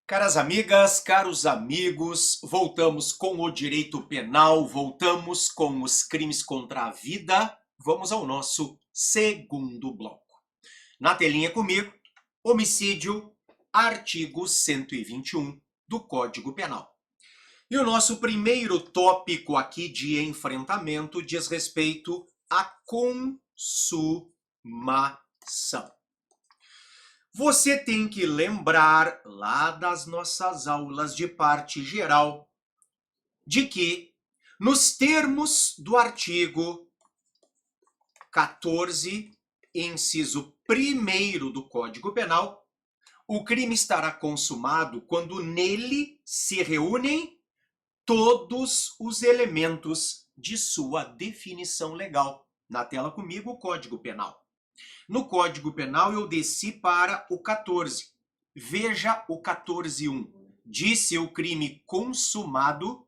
Caras amigas, caros amigos, voltamos com o direito penal, voltamos com os crimes contra a vida. Vamos ao nosso segundo bloco. Na telinha comigo, homicídio, artigo 121 do Código Penal. E o nosso primeiro tópico aqui de enfrentamento diz respeito à consumação. Você tem que lembrar lá das nossas aulas de parte geral de que, nos termos do artigo 14, inciso 1º do Código Penal, o crime estará consumado quando nele se reúnem todos os elementos de sua definição legal. Na tela comigo, o Código Penal. No Código Penal, eu desci para o 14. Veja o 14.1. Disse o crime consumado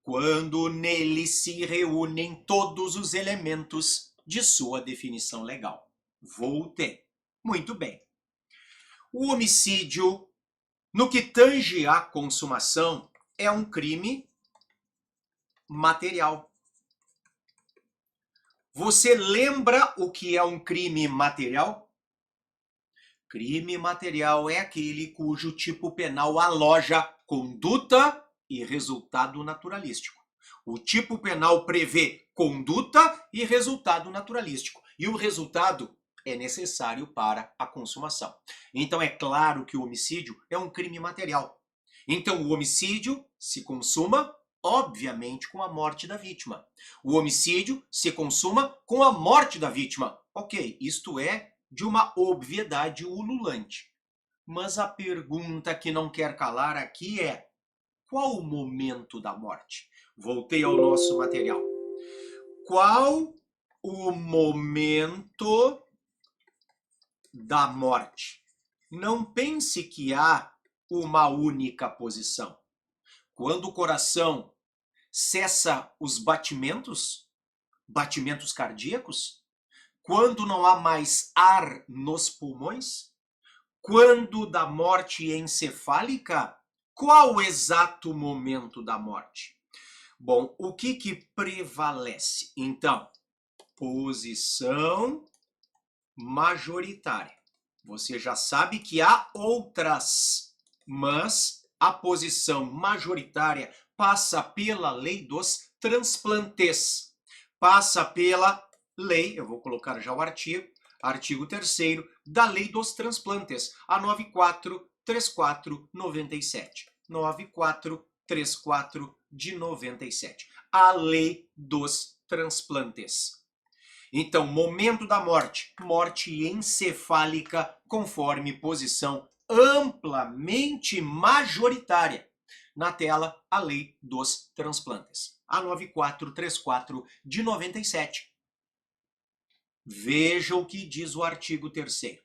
quando nele se reúnem todos os elementos de sua definição legal. Voltei. Muito bem. O homicídio, no que tange à consumação, é um crime material. Você lembra o que é um crime material? Crime material é aquele cujo tipo penal aloja conduta e resultado naturalístico. O tipo penal prevê conduta e resultado naturalístico. E o resultado é necessário para a consumação. Então é claro que o homicídio é um crime material. Então o homicídio se consuma, obviamente, com a morte da vítima. O homicídio se consuma com a morte da vítima. Ok, isto é de uma obviedade ululante. Mas a pergunta que não quer calar aqui é: qual o momento da morte? Voltei ao nosso material. Qual o momento da morte? Não pense que há uma única posição. Quando o coração cessa os batimentos cardíacos, quando não há mais ar nos pulmões, quando da morte encefálica, qual o exato momento da morte? Bom, o que prevalece? Então, posição majoritária. Você já sabe que há outras, mas a posição majoritária passa pela lei dos transplantes. Passa pela lei, eu vou colocar já o artigo 3º da lei dos transplantes, a 9434/97. 9434 de 97. A lei dos transplantes. Então, momento da morte, morte encefálica, conforme posição amplamente majoritária. Na tela, a lei dos transplantes. A 9434 de 97. Veja o que diz o artigo 3º.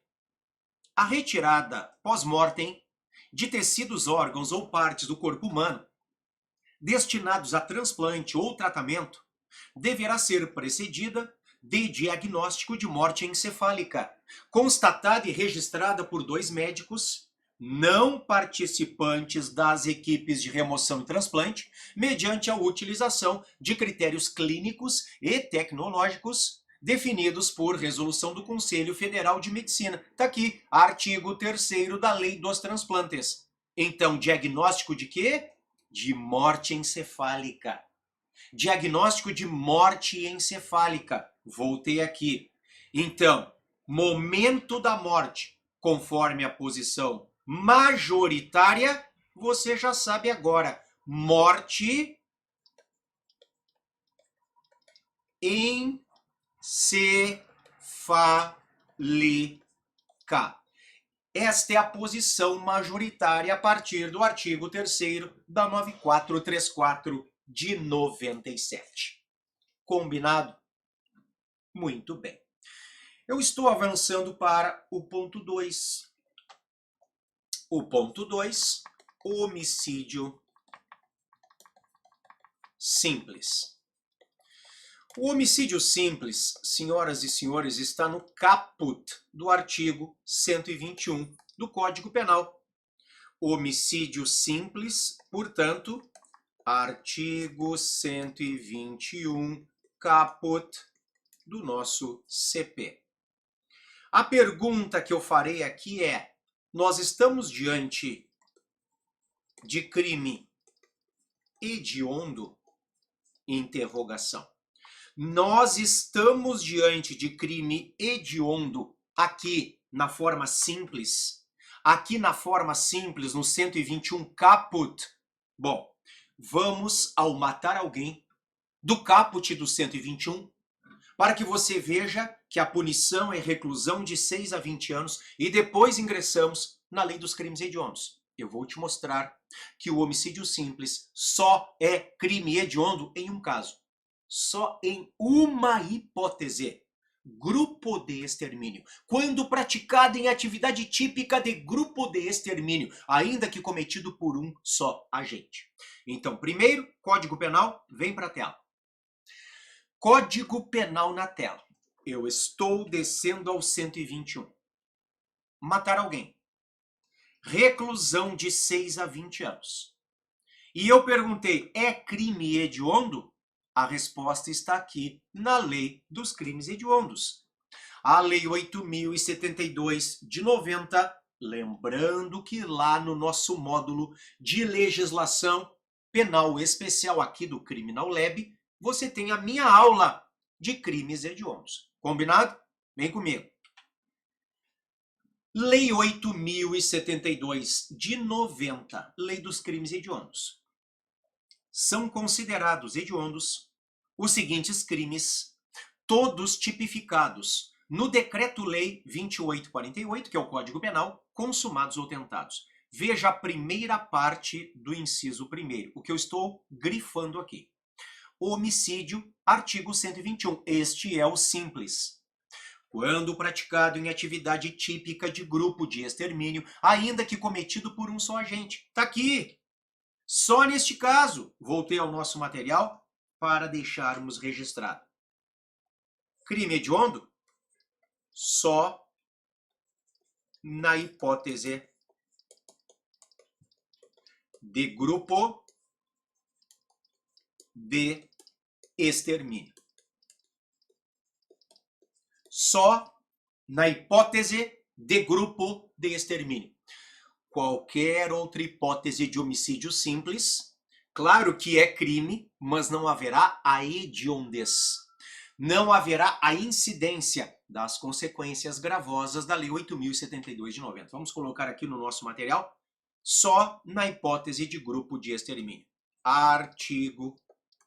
A retirada pós-mortem de tecidos, órgãos ou partes do corpo humano destinados a transplante ou tratamento deverá ser precedida de diagnóstico de morte encefálica, constatada e registrada por 2 médicos não participantes das equipes de remoção e transplante, mediante a utilização de critérios clínicos e tecnológicos definidos por resolução do Conselho Federal de Medicina. Está aqui, artigo 3º da Lei dos Transplantes. Então, diagnóstico de quê? De morte encefálica. Diagnóstico de morte encefálica. Voltei aqui. Então, momento da morte, conforme a posição majoritária, você já sabe agora. Morte encefálica. Esta é a posição majoritária a partir do artigo 3º da 9434 de 97. Combinado? Muito bem. Eu estou avançando para o ponto 2. O ponto 2, homicídio simples. O homicídio simples, senhoras e senhores, está no caput do artigo 121 do Código Penal. homicídio simples, portanto, artigo 121, caput do nosso CP. A pergunta que eu farei aqui é: nós estamos diante de crime hediondo? Interrogação. Nós estamos diante de crime hediondo aqui na forma simples? Aqui na forma simples, no 121 caput? Bom, vamos ao matar alguém do caput do 121, para que você veja que a punição é reclusão de 6 a 20 anos e depois ingressamos na lei dos crimes hediondos. Eu vou te mostrar que o homicídio simples só é crime hediondo em um caso. Só em uma hipótese. Grupo de extermínio. Quando praticado em atividade típica de grupo de extermínio, ainda que cometido por um só agente. Então, primeiro, Código Penal, vem para a tela. Código Penal na tela. Eu estou descendo ao 121. Matar alguém. Reclusão de 6 a 20 anos. E eu perguntei, é crime hediondo? A resposta está aqui na Lei dos Crimes Hediondos. A Lei 8.072 de 90, lembrando que lá no nosso módulo de legislação penal especial aqui do Criminal Lab, você tem a minha aula de crimes hediondos. Combinado? Vem comigo. Lei 8.072 de 90, Lei dos Crimes Hediondos. São considerados hediondos os seguintes crimes, todos tipificados no Decreto-Lei 2848, que é o Código Penal, consumados ou tentados. Veja a primeira parte do inciso 1º, o que eu estou grifando aqui. Homicídio, artigo 121. Este é o simples. Quando praticado em atividade típica de grupo de extermínio, ainda que cometido por um só agente. Está aqui. Só neste caso, voltei ao nosso material para deixarmos registrado. Crime hediondo? Só na hipótese de grupo de extermínio. Só na hipótese de grupo de extermínio. Qualquer outra hipótese de homicídio simples, claro que é crime, mas não haverá a hediondez. Não haverá a incidência das consequências gravosas da Lei 8.072 de 90. Vamos colocar aqui no nosso material, só na hipótese de grupo de extermínio. Artigo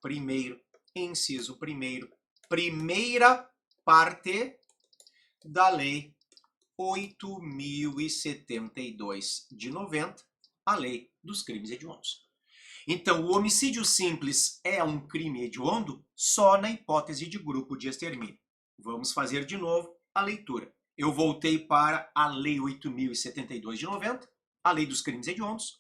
1º, inciso 1º, primeira parte da Lei 8.072 de 90, a Lei dos Crimes Hediondos. Então, o homicídio simples é um crime hediondo só na hipótese de grupo de extermínio. Vamos fazer de novo a leitura. Eu voltei para a Lei 8.072 de 90, a Lei dos Crimes Hediondos.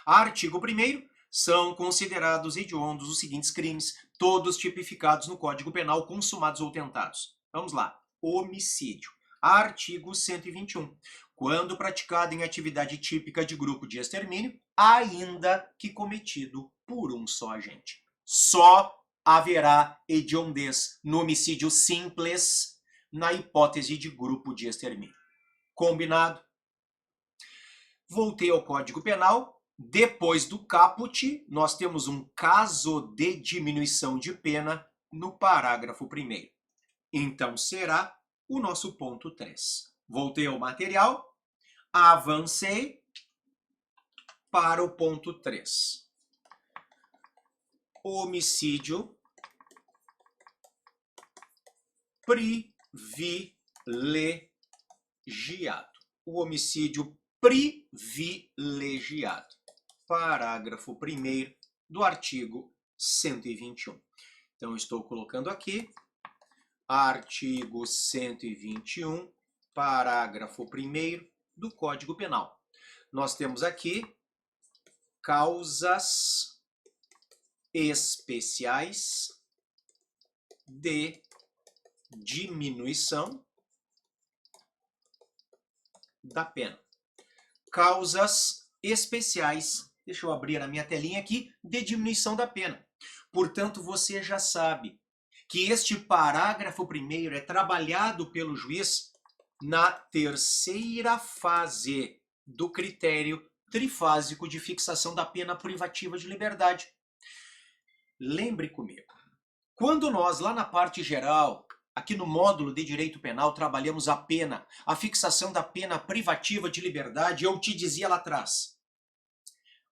Artigo 1º, são considerados hediondos os seguintes crimes, todos tipificados no Código Penal, consumados ou tentados. Vamos lá. Homicídio. Artigo 121. Quando praticado em atividade típica de grupo de extermínio, ainda que cometido por um só agente. Só haverá hediondez no homicídio simples na hipótese de grupo de extermínio. Combinado? Voltei ao Código Penal. Depois do caput, nós temos um caso de diminuição de pena no parágrafo 1º. Então, será o nosso ponto 3. Voltei ao material, avancei para o ponto 3. Homicídio privilegiado. O homicídio privilegiado. Parágrafo 1º do artigo 121. Então, estou colocando aqui, artigo 121, parágrafo 1º do Código Penal. Nós temos aqui causas especiais de diminuição da pena. Causas especiais, deixa eu abrir a minha telinha aqui, de diminuição da pena. Portanto, você já sabe que este parágrafo primeiro é trabalhado pelo juiz na terceira fase do critério trifásico de fixação da pena privativa de liberdade. Lembre comigo, quando nós lá na parte geral, aqui no módulo de direito penal, trabalhamos a pena, a fixação da pena privativa de liberdade, eu te dizia lá atrás,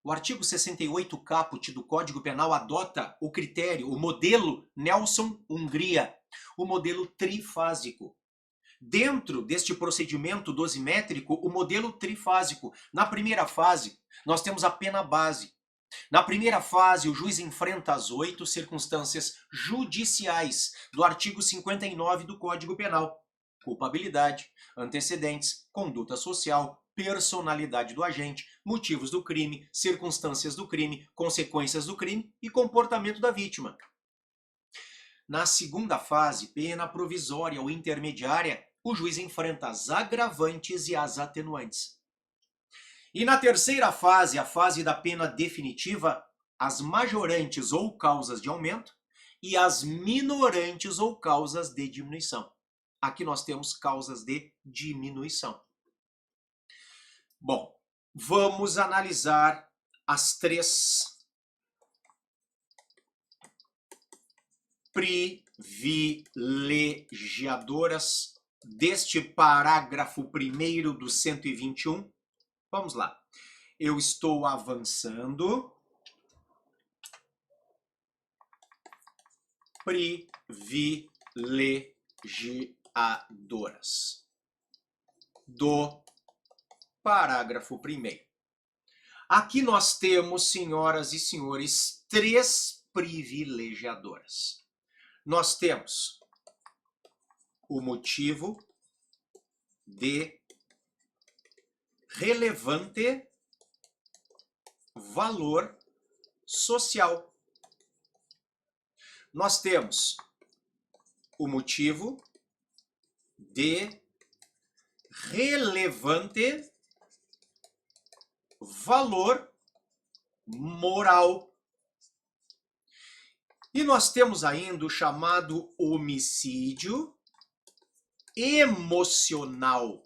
o artigo 68 caput do Código Penal adota o critério, o modelo Nelson-Hungria, o modelo trifásico. Dentro deste procedimento dosimétrico, o modelo trifásico. Na primeira fase, nós temos a pena base. Na primeira fase, o juiz enfrenta as 8 circunstâncias judiciais do artigo 59 do Código Penal. Culpabilidade, antecedentes, conduta social, personalidade do agente, motivos do crime, circunstâncias do crime, consequências do crime e comportamento da vítima. Na segunda fase, pena provisória ou intermediária, o juiz enfrenta as agravantes e as atenuantes. E na terceira fase, a fase da pena definitiva, as majorantes ou causas de aumento e as minorantes ou causas de diminuição. Aqui nós temos causas de diminuição. Bom, vamos analisar as 3 privilegiadoras deste parágrafo 1º do 121. Vamos lá. Eu estou avançando. Privilegiadoras do parágrafo 1º. Aqui nós temos, senhoras e senhores, 3 privilegiadoras. Nós temos o motivo de relevante valor social. Nós temos o motivo de relevante valor moral. E nós temos ainda o chamado homicídio emocional,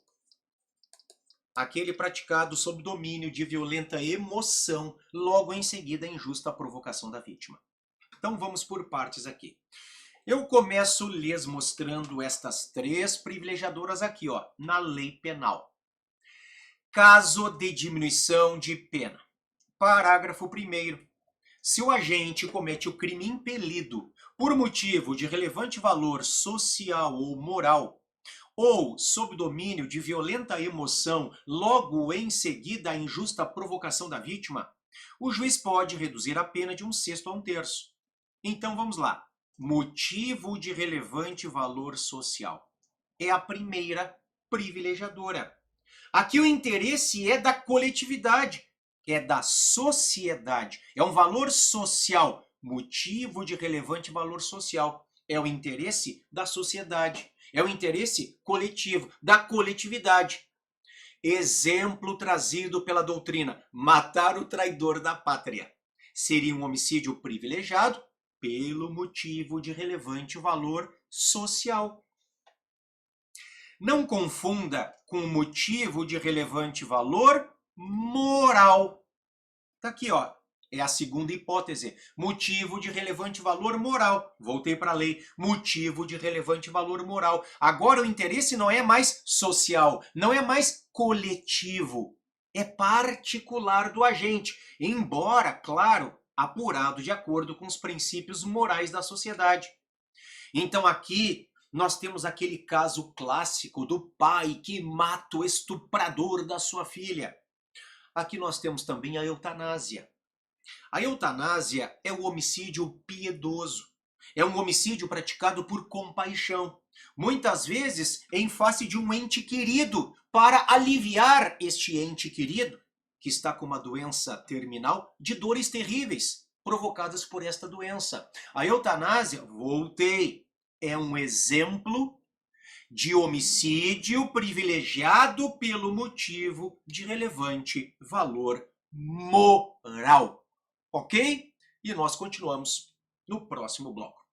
aquele praticado sob domínio de violenta emoção, logo em seguida a injusta provocação da vítima. Então vamos por partes aqui. Eu começo lhes mostrando estas 3 privilegiadoras aqui, ó, na lei penal. Caso de diminuição de pena. Parágrafo 1º. Se o agente comete o crime impelido por motivo de relevante valor social ou moral, ou sob domínio de violenta emoção, logo em seguida a injusta provocação da vítima, o juiz pode reduzir a pena de 1/6 a 1/3. Então vamos lá. Motivo de relevante valor social. É a primeira privilegiadora. Aqui o interesse é da coletividade, é da sociedade, é um valor social, motivo de relevante valor social, é o interesse da sociedade, é o interesse coletivo, da coletividade. Exemplo trazido pela doutrina, matar o traidor da pátria. Seria um homicídio privilegiado pelo motivo de relevante valor social. Não confunda com motivo de relevante valor moral. Tá aqui, ó. É a segunda hipótese. Motivo de relevante valor moral. Voltei para a lei. Motivo de relevante valor moral. Agora o interesse não é mais social, não é mais coletivo. É particular do agente, embora, claro, apurado de acordo com os princípios morais da sociedade. Então aqui nós temos aquele caso clássico do pai que mata o estuprador da sua filha. Aqui nós temos também a eutanásia. A eutanásia é o homicídio piedoso. É um homicídio praticado por compaixão. Muitas vezes em face de um ente querido, para aliviar este ente querido, que está com uma doença terminal, de dores terríveis provocadas por esta doença. A eutanásia, é um exemplo de homicídio privilegiado pelo motivo de relevante valor moral. Ok? E nós continuamos no próximo bloco.